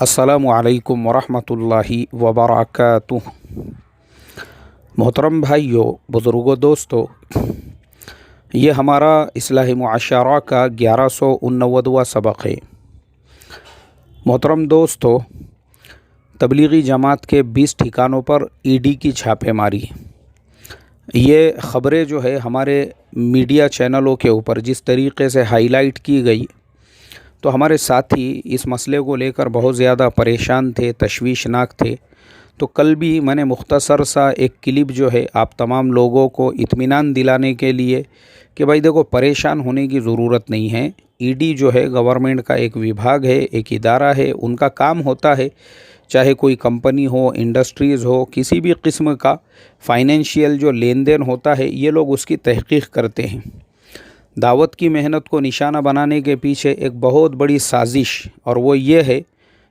अस्सलामु अलैकुम वरहमतुल्लाहि वबरकातुह। मोहतरम भाइयों, बुज़ुर्गों, दोस्तों, ये हमारा इस्लाही मुआशरा का 1189वां सबक है। मोहतरम दोस्तों, तबलीगी जमात के 20 ठिकानों पर ईडी की छापेमारी। ये ख़बरें जो है हमारे मीडिया चैनलों के ऊपर जिस तरीक़े से हाईलाइट की गई, तो हमारे साथी इस मसले को लेकर बहुत ज़्यादा परेशान थे, तशवीशनाक थे। तो कल भी मैंने मुख्तसर सा एक क्लिप जो है आप तमाम लोगों को इत्मीनान दिलाने के लिए कि भाई देखो, परेशान होने की ज़रूरत नहीं है। ईडी जो है गवर्नमेंट का एक विभाग है, एक इदारा है। उनका काम होता है, चाहे कोई कंपनी हो, इंडस्ट्रीज़ हो, किसी भी किस्म का फ़ाइनेंशियल जो लेन देन होता है, ये लोग उसकी तहक़ीक़ करते हैं। दावत की मेहनत को निशाना बनाने के पीछे एक बहुत बड़ी साजिश, और वो ये है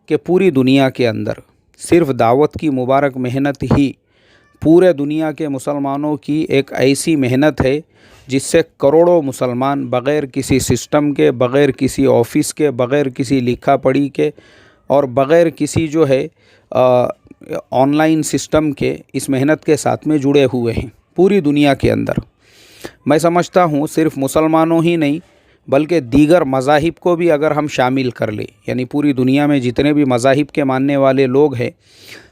कि पूरी दुनिया के अंदर सिर्फ़ दावत की मुबारक मेहनत ही पूरे दुनिया के मुसलमानों की एक ऐसी मेहनत है जिससे करोड़ों मुसलमान बग़ैर किसी सिस्टम के, बग़ैर किसी ऑफ़िस के, बग़ैर किसी लिखा पढ़ी के और बग़ैर किसी जो है ऑनलाइन सिस्टम के इस मेहनत के साथ में जुड़े हुए हैं पूरी दुनिया के अंदर। मैं समझता हूँ सिर्फ़ मुसलमानों ही नहीं बल्कि दीगर मज़ाहिब को भी अगर हम शामिल कर लें, यानी पूरी दुनिया में जितने भी मज़ाहिब के मानने वाले लोग हैं,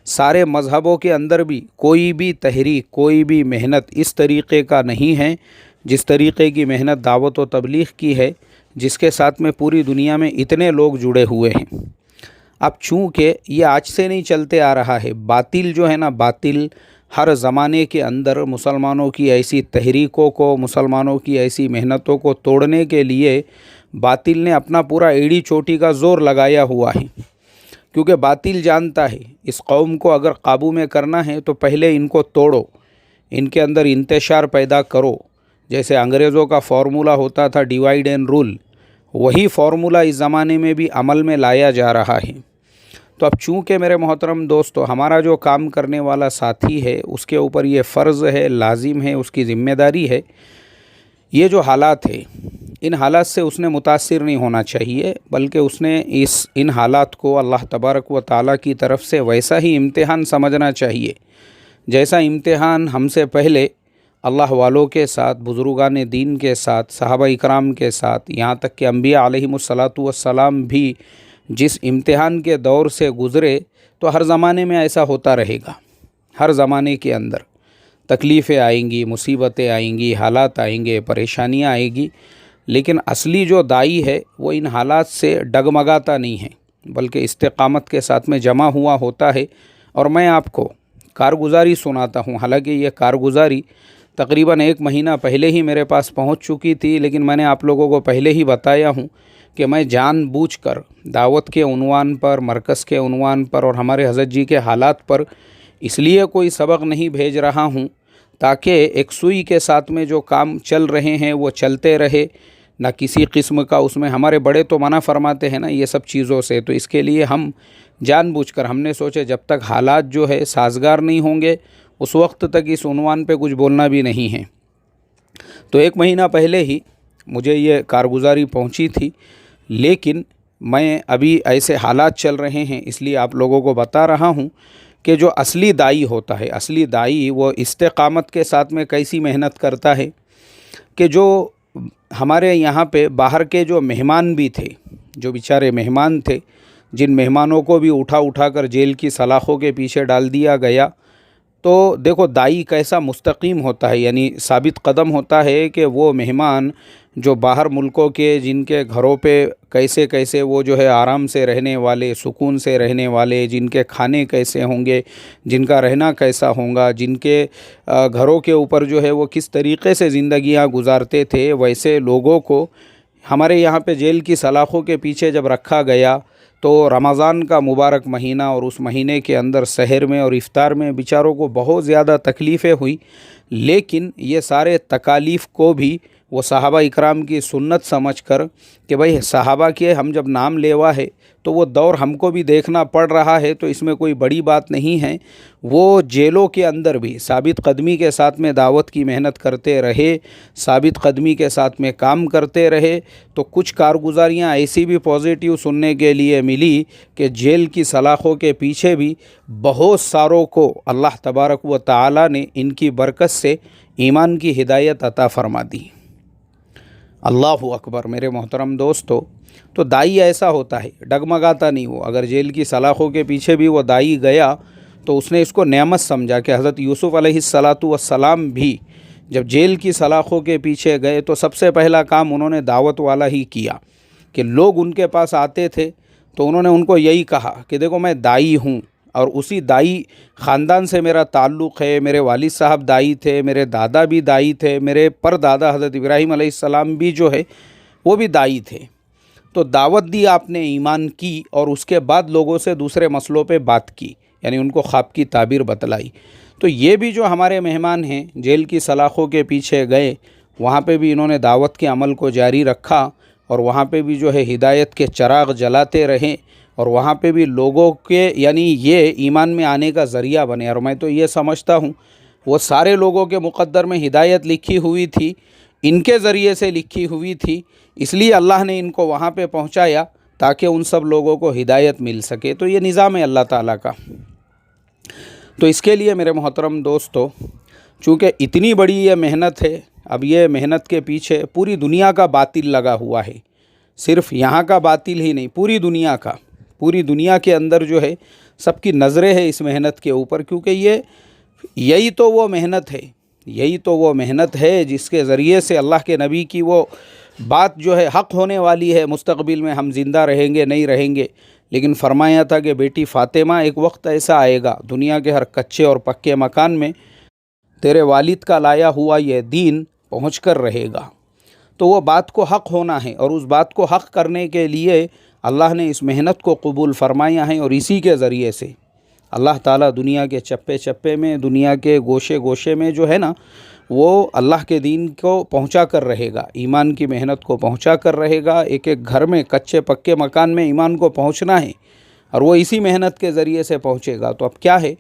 सारे मज़हबों के अंदर भी कोई भी तहरीक, कोई भी मेहनत इस तरीक़े का नहीं है जिस तरीक़े की मेहनत दावत व तबलीग़ की है, जिसके साथ में पूरी दुनिया में इतने लोग जुड़े हुए हैं। अब चूँकि ये आज से नहीं चलते आ रहा है, बातिल जो है ना, बातिल हर ज़माने के अंदर मुसलमानों की ऐसी तहरीकों को, मुसलमानों की ऐसी मेहनतों को तोड़ने के लिए बातिल ने अपना पूरा एड़ी चोटी का ज़ोर लगाया हुआ है। क्योंकि बातिल जानता है इस कौम को अगर काबू में करना है तो पहले इनको तोड़ो, इनके अंदर इंतशार पैदा करो। जैसे अंग्रेज़ों का फ़ॉर्मूला होता था डिवाइड एंड रूल, वही फ़ॉर्मूला इस ज़माने में भी अमल में लाया जा रहा है। तो अब चूँकि मेरे मोहतरम दोस्तों, हमारा जो काम करने वाला साथी है उसके ऊपर ये फ़र्ज़ है, लाजिम है, उसकी ज़िम्मेदारी है। ये जो हालात है, इन हालात से उसने मुतासिर नहीं होना चाहिए, बल्कि उसने इन हालात को अल्लाह तबारक व तआला की तरफ से वैसा ही इम्तिहान समझना चाहिए जैसा इम्तिहान हमसे पहले अल्लाह वालों के साथ, बुज़ुर्गान दीन के साथ, सहाबा इकराम के साथ, यहाँ तक कि अम्बिया अलैहिमुस्सलातु वस्सलाम भी जिस इम्तिहान के दौर से गुज़रे, तो हर ज़माने में ऐसा होता रहेगा। हर ज़माने के अंदर तकलीफ़ें आएंगी, मुसीबतें आएंगी, हालात आएंगे, परेशानियाँ आएगी, लेकिन असली जो दाई है वो इन हालात से डगमगाता नहीं है बल्कि इस्तिक़ामत के साथ में जमा हुआ होता है। और मैं आपको कारगुज़ारी सुनाता हूँ। हालांकि ये कारगुज़ारी तकरीबन 1 महीना पहले ही मेरे पास पहुँच चुकी थी, लेकिन मैंने आप लोगों को पहले ही बताया हूँ कि मैं जानबूझकर दावत के उन्वान पर, मरकज़ के उन्वान पर और हमारे हज़रत जी के हालात पर इसलिए कोई सबक नहीं भेज रहा हूँ ताकि एक सुई के साथ में जो काम चल रहे हैं वो चलते रहे, ना किसी किस्म का उसमें हमारे बड़े तो मना फरमाते हैं ना ये सब चीज़ों से। तो इसके लिए हम जानबूझकर हमने सोचे जब तक हालात जो है साजगार नहीं होंगे उस वक्त तक इस उन्वान पे कुछ बोलना भी नहीं है। तो 1 महीना पहले ही मुझे ये कारगुज़ारी पहुंची थी, लेकिन मैं अभी ऐसे हालात चल रहे हैं इसलिए आप लोगों को बता रहा हूं कि जो असली दाई होता है, असली दाई वो इस्तिक़ामत के साथ में कैसी मेहनत करता है कि जो हमारे यहाँ पे बाहर के जो मेहमान भी थे, जो बेचारे मेहमान थे, जिन मेहमानों को भी उठा कर जेल की सलाखों के पीछे डाल दिया गया, तो देखो दाई कैसा मुस्तकीम होता है, यानी साबित कदम होता है कि वो मेहमान जो बाहर मुल्कों के, जिनके घरों पे कैसे कैसे वो जो है आराम से रहने वाले, सुकून से रहने वाले, जिनके खाने कैसे होंगे, जिनका रहना कैसा होगा, जिनके घरों के ऊपर जो है वो किस तरीक़े से ज़िंदगियाँ गुजारते थे, वैसे लोगों को हमारे यहाँ पे जेल की सलाखों के पीछे जब रखा गया तो रमज़ान का मुबारक महीना, और उस महीने के अंदर सहर में और इफ्तार में बेचारों को बहुत ज़्यादा तकलीफ़ें हुई, लेकिन ये सारे तकालीफ़ को भी وہ صحابہ اکرام کی سنت سمجھ کر کہ بھئی صحابہ کے ہم جب نام لیوا ہے تو وہ دور ہم کو بھی دیکھنا پڑ رہا ہے، تو اس میں کوئی بڑی بات نہیں ہے، وہ جیلوں کے اندر بھی ثابت قدمی کے ساتھ میں دعوت کی محنت کرتے رہے، ثابت قدمی کے ساتھ میں کام کرتے رہے، تو کچھ کارگزاریاں ایسی بھی پازیٹیو سننے کے لیے ملی کہ جیل کی سلاخوں کے پیچھے بھی بہت ساروں کو اللہ تبارک و تعالی نے ان کی برکت سے ایمان کی ہدایت عطا فرما دی۔ اللہ اکبر میرے محترم دوستو، تو دائی ایسا ہوتا ہے، ڈگمگاتا نہیں وہ، اگر جیل کی سلاخوں کے پیچھے بھی وہ دائی گیا تو اس نے اس کو نعمت سمجھا کہ حضرت یوسف علیہ السلام بھی جب جیل کی سلاخوں کے پیچھے گئے تو سب سے پہلا کام انہوں نے دعوت والا ہی کیا، کہ لوگ ان کے پاس آتے تھے تو انہوں نے ان کو یہی کہا کہ دیکھو میں دائی ہوں، اور اسی دائی خاندان سے میرا تعلق ہے، میرے والد صاحب دائی تھے، میرے دادا بھی دائی تھے، میرے پردادا حضرت ابراہیم علیہ السلام بھی جو ہے وہ بھی دائی تھے۔ تو دعوت دی آپ نے، ایمان کی، اور اس کے بعد لوگوں سے دوسرے مسئلوں پہ بات کی، یعنی ان کو خواب کی تعبیر بتلائی۔ تو یہ بھی جو ہمارے مہمان ہیں جیل کی سلاخوں کے پیچھے گئے، وہاں پہ بھی انہوں نے دعوت کے عمل کو جاری رکھا، اور وہاں پہ بھی جو ہے ہدایت کے چراغ جلاتے رہیں، اور وہاں پہ بھی لوگوں کے یعنی یہ ایمان میں آنے کا ذریعہ بنے۔ اور میں تو یہ سمجھتا ہوں وہ سارے لوگوں کے مقدر میں ہدایت لکھی ہوئی تھی، ان کے ذریعے سے لکھی ہوئی تھی، اس لیے اللہ نے ان کو وہاں پہ پہنچایا تاکہ ان سب لوگوں کو ہدایت مل سکے۔ تو یہ نظام ہے اللہ تعالیٰ کا۔ تو اس کے لیے میرے محترم دوستو، چونکہ اتنی بڑی یہ محنت ہے، اب یہ محنت کے پیچھے پوری دنیا کا باطل لگا ہوا ہے، صرف یہاں کا باطل ہی نہیں، پوری دنیا کا، پوری دنیا کے اندر جو ہے سب کی نظریں ہیں اس محنت کے اوپر، کیونکہ یہی تو وہ محنت ہے، یہی تو وہ محنت ہے جس کے ذریعے سے اللہ کے نبی کی وہ بات جو ہے حق ہونے والی ہے، مستقبل میں ہم زندہ رہیں گے نہیں رہیں گے، لیکن فرمایا تھا کہ بیٹی فاطمہ ایک وقت ایسا آئے گا دنیا کے ہر کچے اور پکے مکان میں تیرے والد کا لایا ہوا یہ دین پہنچ کر رہے گا۔ تو وہ بات کو حق ہونا ہے، اور اس بات کو حق کرنے کے لیے اللہ نے اس محنت کو قبول فرمایا ہے، اور اسی کے ذریعے سے اللہ تعالیٰ دنیا کے چپے چپے میں، دنیا کے گوشے گوشے میں جو ہے نا، وہ اللہ کے دین کو پہنچا کر رہے گا، ایمان کی محنت کو پہنچا کر رہے گا۔ ایک ایک گھر میں، کچے پکے مکان میں ایمان کو پہنچنا ہے، اور وہ اسی محنت کے ذریعے سے پہنچے گا۔ تو اب کیا ہے،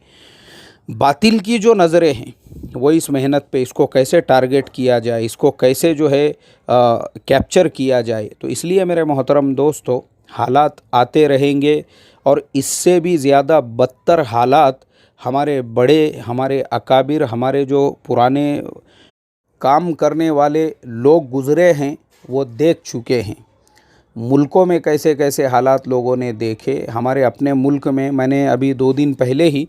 باطل کی جو نظریں ہیں وہ اس محنت پہ، اس کو کیسے ٹارگٹ کیا جائے، اس کو کیسے جو ہے کیپچر کیا جائے۔ تو اس لیے میرے محترم دوستو، حالات آتے رہیں گے، اور اس سے بھی زیادہ بدتر حالات ہمارے بڑے، ہمارے اکابر، ہمارے جو پرانے کام کرنے والے لوگ گزرے ہیں وہ دیکھ چکے ہیں۔ ملکوں میں کیسے کیسے حالات لوگوں نے دیکھے، ہمارے اپنے ملک میں نے ابھی 2 دن پہلے ہی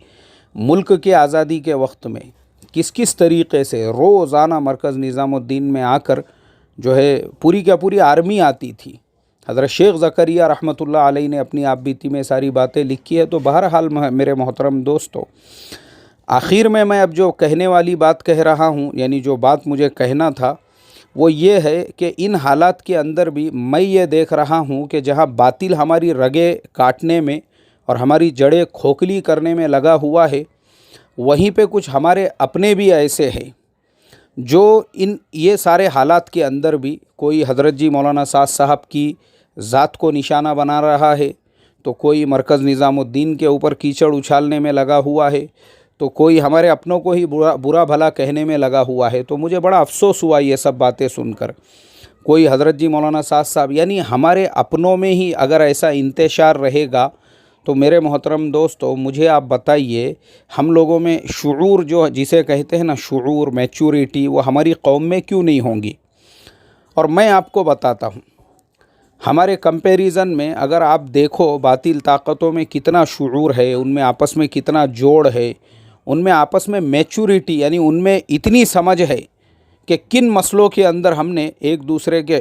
ملک کے آزادی کے وقت میں کس طریقے سے روزانہ مرکز نظام الدین میں آ کر جو ہے پوری کا پوری آرمی آتی تھی۔ حضرت شیخ زکریا رحمۃ اللہ علیہ نے اپنی آپ بیتی میں ساری باتیں لکھی ہے۔ تو بہرحال میرے محترم دوستو، آخر میں اب جو کہنے والی بات کہہ رہا ہوں، یعنی جو بات مجھے کہنا تھا وہ یہ ہے کہ ان حالات کے اندر بھی میں یہ دیکھ رہا ہوں کہ جہاں باطل ہماری رگیں کاٹنے میں اور ہماری جڑیں کھوکھلی کرنے میں لگا ہوا ہے، وہیں پہ کچھ ہمارے اپنے بھی ایسے ہیں جو یہ سارے حالات کے اندر بھی کوئی حضرت جی مولانا سعد صاحب کی ذات کو نشانہ بنا رہا ہے، تو کوئی مرکز نظام الدین کے اوپر کیچڑ اچھالنے میں لگا ہوا ہے، تو کوئی ہمارے اپنوں کو ہی برا بھلا کہنے میں لگا ہوا ہے۔ تو مجھے بڑا افسوس ہوا یہ سب باتیں سن کر۔ کوئی حضرت جی مولانا سعد صاحب، یعنی ہمارے اپنوں میں ہی اگر ایسا انتشار رہے گا تو میرے محترم دوستو، مجھے آپ بتائیے، ہم لوگوں میں شعور جو جسے کہتے ہیں نا، شعور، میچورٹی، وہ ہماری قوم میں کیوں نہیں ہوں گی؟ اور میں آپ کو بتاتا ہوں، ہمارے کمپیریزن میں اگر آپ دیکھو باطل طاقتوں میں کتنا شعور ہے، ان میں آپس میں کتنا جوڑ ہے، ان میں آپس میں میچورٹی، یعنی ان میں اتنی سمجھ ہے کہ کن مسئلوں کے اندر ہم نے ایک دوسرے کے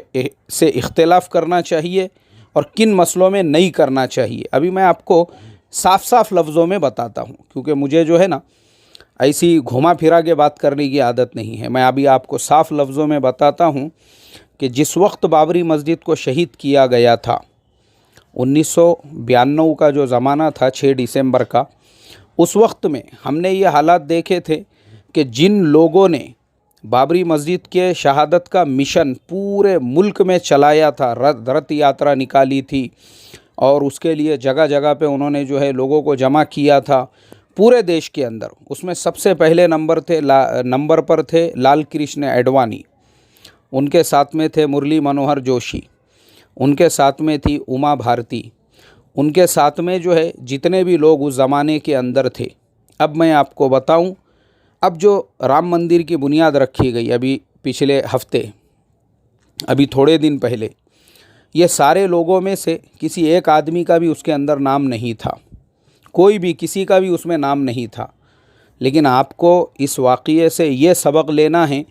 سے اختلاف کرنا چاہیے اور کن مسئلوں میں نہیں کرنا چاہیے۔ ابھی میں آپ کو صاف لفظوں میں بتاتا ہوں، کیونکہ مجھے جو ہے نا ایسی گھما پھرا کے بات کرنے کی عادت نہیں ہے۔ میں ابھی آپ کو صاف لفظوں میں بتاتا ہوں کہ جس وقت بابری مسجد کو شہید کیا گیا تھا، 1992 کا جو زمانہ تھا، 6 دسمبر کا، اس وقت میں ہم نے یہ حالات دیکھے تھے کہ جن لوگوں نے बाबरी मस्जिद के शहादत का मिशन पूरे मुल्क में चलाया था, रथ यात्रा निकाली थी और उसके लिए जगह जगह पे उन्होंने जो है लोगों को जमा किया था पूरे देश के अंदर। उसमें सबसे पहले नंबर पर थे लाल कृष्ण एडवाणी, उनके साथ में थे मुरली मनोहर जोशी, उनके साथ में थी उमा भारती, उनके साथ में जो है जितने भी लोग उस ज़माने के अंदर थे। अब मैं आपको बताऊं, अब जो राम मंदिर की बुनियाद रखी गई अभी पिछले हफ्ते, अभी थोड़े दिन पहले, ये सारे लोगों में से किसी एक आदमी का भी उसके अंदर नाम नहीं था, कोई भी किसी का भी उसमें नाम नहीं था। लेकिन आपको इस वाक़ये से ये सबक लेना है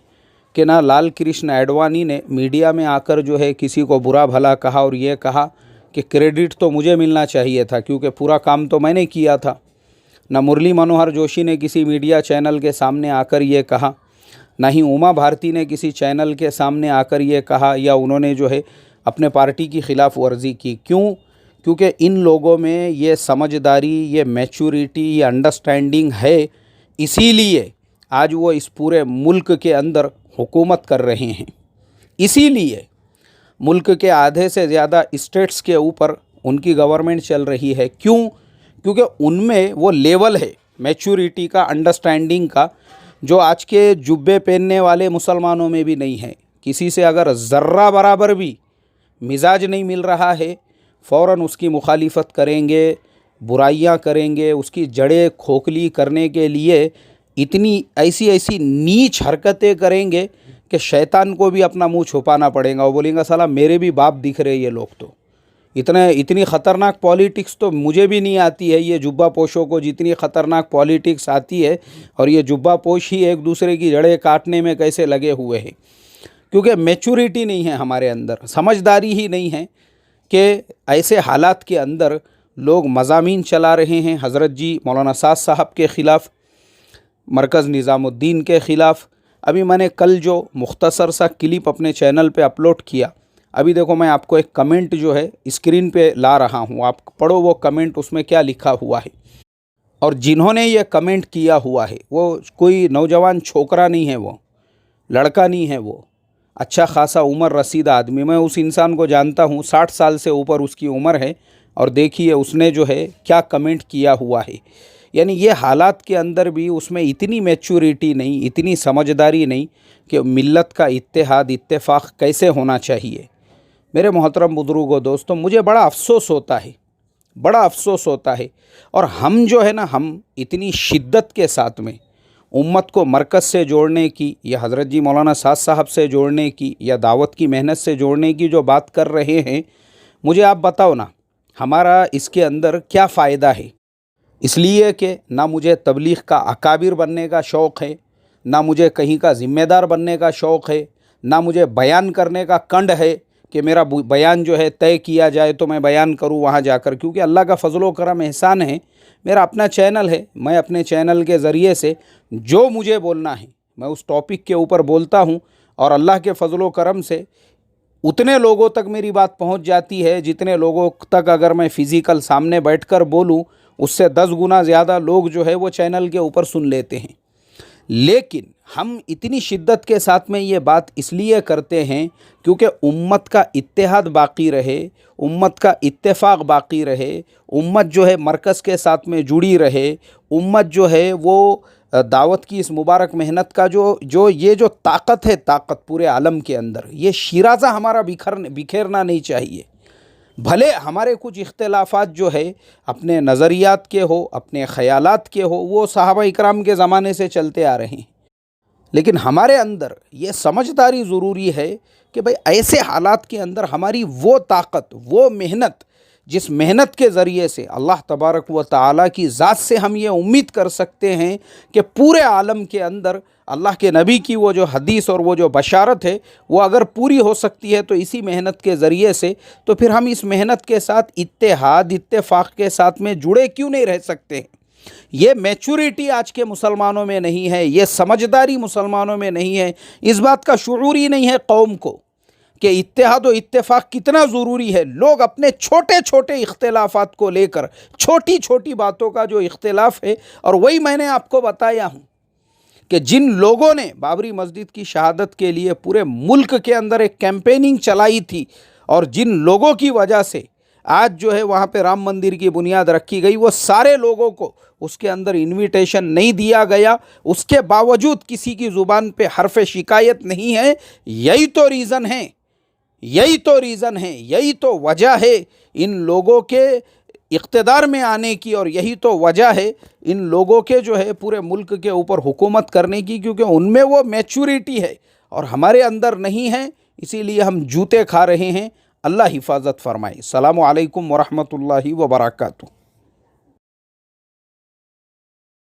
कि ना लाल कृष्ण एडवाणी ने मीडिया में आकर जो है किसी को बुरा भला कहा और ये कहा कि क्रेडिट तो मुझे मिलना चाहिए था क्योंकि पूरा काम तो मैंने किया था। ना मुरली मनोहर जोशी ने किसी मीडिया चैनल के सामने आकर ये कहा, ना ही उमा भारती ने किसी चैनल के सामने आकर ये कहा या उन्होंने जो है अपने पार्टी की खिलाफ वर्जी की। क्यों? क्योंकि इन लोगों में ये समझदारी, ये मैच्योरिटी, ये अंडरस्टैंडिंग है, इसीलिए आज वो इस पूरे मुल्क के अंदर हुकूमत कर रहे हैं। इसीलिए मुल्क के आधे से ज़्यादा स्टेट्स के ऊपर उनकी गवर्नमेंट चल रही है। क्यों? क्योंकि उनमें वो लेवल है मैच्योरिटी का, अंडरस्टैंडिंग का, जो आज के जुब्बे पहनने वाले मुसलमानों में भी नहीं है। किसी से अगर ज़र्रा बराबर भी मिजाज नहीं मिल रहा है, फ़ौरन उसकी मुखालिफत करेंगे, बुराइयां करेंगे, उसकी जड़ें खोखली करने के लिए इतनी ऐसी नीच हरकतें करेंगे कि शैतान को भी अपना मुंह छुपाना पड़ेगा। वो बोलेंगे साला मेरे भी बाप दिख रहे ये लोग, तो इतनी ख़तरनाक पॉलिटिक्स तो मुझे भी नहीं आती है। ये जुब्बा पोशों को जितनी ख़तरनाक पॉलिटिक्स आती है, और ये जुब्बा पोश ही एक दूसरे की जड़ें काटने में कैसे लगे हुए हैं। क्योंकि मैच्योरिटी नहीं है हमारे अंदर, समझदारी ही नहीं है कि ऐसे हालात के अंदर लोग मज़ामीन चला रहे हैं हज़रत जी मौलाना साद साहब के ख़िलाफ़, मरकज़ निज़ामुद्दीन के ख़िलाफ़। अभी मैंने कल जो मुख्तसर सा क्लिप अपने चैनल पे अपलोड किया, अभी देखो मैं आपको एक कमेंट जो है स्क्रीन पे ला रहा हूँ, आप पढ़ो वो कमेंट, उसमें क्या लिखा हुआ है। और जिन्होंने ये कमेंट किया हुआ है वो कोई नौजवान छोकरा नहीं है, वो लड़का नहीं है, वो अच्छा खासा उम्र रसीदा आदमी। मैं उस इंसान को जानता हूँ, 60 साल से ऊपर उसकी उम्र है, और देखिए उसने जो है क्या कमेंट किया हुआ है। यानी ये हालात के अंदर भी उसमें इतनी मैच्योरिटी नहीं, इतनी समझदारी नहीं कि मिल्लत का इत्तेहाद, इत्तेफाक कैसे होना चाहिए। मेरे मोहतरम बुजुर्गों, दोस्तों, मुझे बड़ा अफसोस होता है, बड़ा अफसोस होता है। और हम जो है ना, हम इतनी शिद्दत के साथ में उम्मत को मरकज़ से जोड़ने की, या हज़रत जी मौलाना साद साहब से जोड़ने की, या दावत की मेहनत से जोड़ने की जो बात कर रहे हैं, मुझे आप बताओ ना हमारा इसके अंदर क्या फ़ायदा है। इसलिए कि ना मुझे तबलीग का अकाबिर बनने का शौक़ है, ना मुझे कहीं का ज़िम्मेदार बनने का शौक़ है, ना मुझे बयान करने का कंड है कि मेरा बयान जो है तय किया जाए तो मैं बयान करूं वहां जाकर। क्योंकि अल्लाह का फ़ज़ल करम एहसान है, मेरा अपना चैनल है, मैं अपने चैनल के ज़रिए से जो मुझे बोलना है मैं उस टॉपिक के ऊपर बोलता हूं, और अल्लाह के फ़ज़ल करम से उतने लोगों तक मेरी बात पहुंच जाती है जितने लोगों तक अगर मैं फ़िज़िकल सामने बैठकर बोलूं, उससे 10 गुना ज़्यादा लोग जो है वो चैनल के ऊपर सुन लेते हैं। लेकिन हम इतनी शिद्दत के साथ में ये बात इसलिए करते हैं क्योंकि उम्मत का इत्तेहाद बाकी रहे, उम्मत का इत्तेफाक बाकी रहे, उम्मत जो है मरकज़ के साथ में जुड़ी रहे, उम्मत जो है वो दावत की इस मुबारक मेहनत का ये जो ताकत है, ताकत पूरे आलम के अंदर, ये शिराज़ा हमारा बिखेरना नहीं चाहिए। भले हमारे कुछ इख्तिलाफ़ात जो है अपने नज़रियात के हो, अपने ख़यालात के हो, वो सहाबा इकराम के ज़माने से चलते आ रहे हैं, लेकिन हमारे अंदर ये समझदारी ज़रूरी है कि भाई ऐसे हालात के अंदर हमारी वो ताकत, वो मेहनत, जिस मेहनत के ज़रिए से अल्लाह तबारक व तआला की ज़ात से हम ये उम्मीद कर सकते हैं कि पूरे आलम के अंदर अल्लाह के नबी की वो जो हदीस और वो जो बशारत है वो अगर पूरी हो सकती है तो इसी मेहनत के ज़रिए से, तो फिर हम इस मेहनत के साथ इत्तेहाद, इत्तेफाक के साथ में जुड़े क्यों नहीं रह सकते। ये मैच्योरिटी आज के मुसलमानों में नहीं है, ये समझदारी मुसलमानों में नहीं है, इस बात का शुऊर ही नहीं है कौम को कि इत्तेहाद व इत्तेफाक कितना ज़रूरी है। लोग अपने छोटे छोटे इख्तिलाफ़ात को लेकर, छोटी छोटी बातों का जो इख्तिलाफ़ है, और वही मैंने आपको बताया हूँ کہ جن لوگوں نے بابری مسجد کی شہادت کے لیے پورے ملک کے اندر ایک کیمپیننگ چلائی تھی اور جن لوگوں کی وجہ سے آج جو ہے وہاں پہ رام مندر کی بنیاد رکھی گئی، وہ سارے لوگوں کو اس کے اندر انویٹیشن نہیں دیا گیا، اس کے باوجود کسی کی زبان پہ حرف شکایت نہیں ہے۔ یہی تو ریزن ہے، یہی تو وجہ ہے ان لوگوں کے اقتدار میں آنے کی، اور یہی تو وجہ ہے ان لوگوں کے جو ہے پورے ملک کے اوپر حکومت کرنے کی، کیونکہ ان میں وہ میچورٹی ہے اور ہمارے اندر نہیں ہے، اسی لیے ہم جوتے کھا رہے ہیں۔ اللہ حفاظت فرمائے۔ السلام علیکم ورحمۃ اللہ وبرکاتہ۔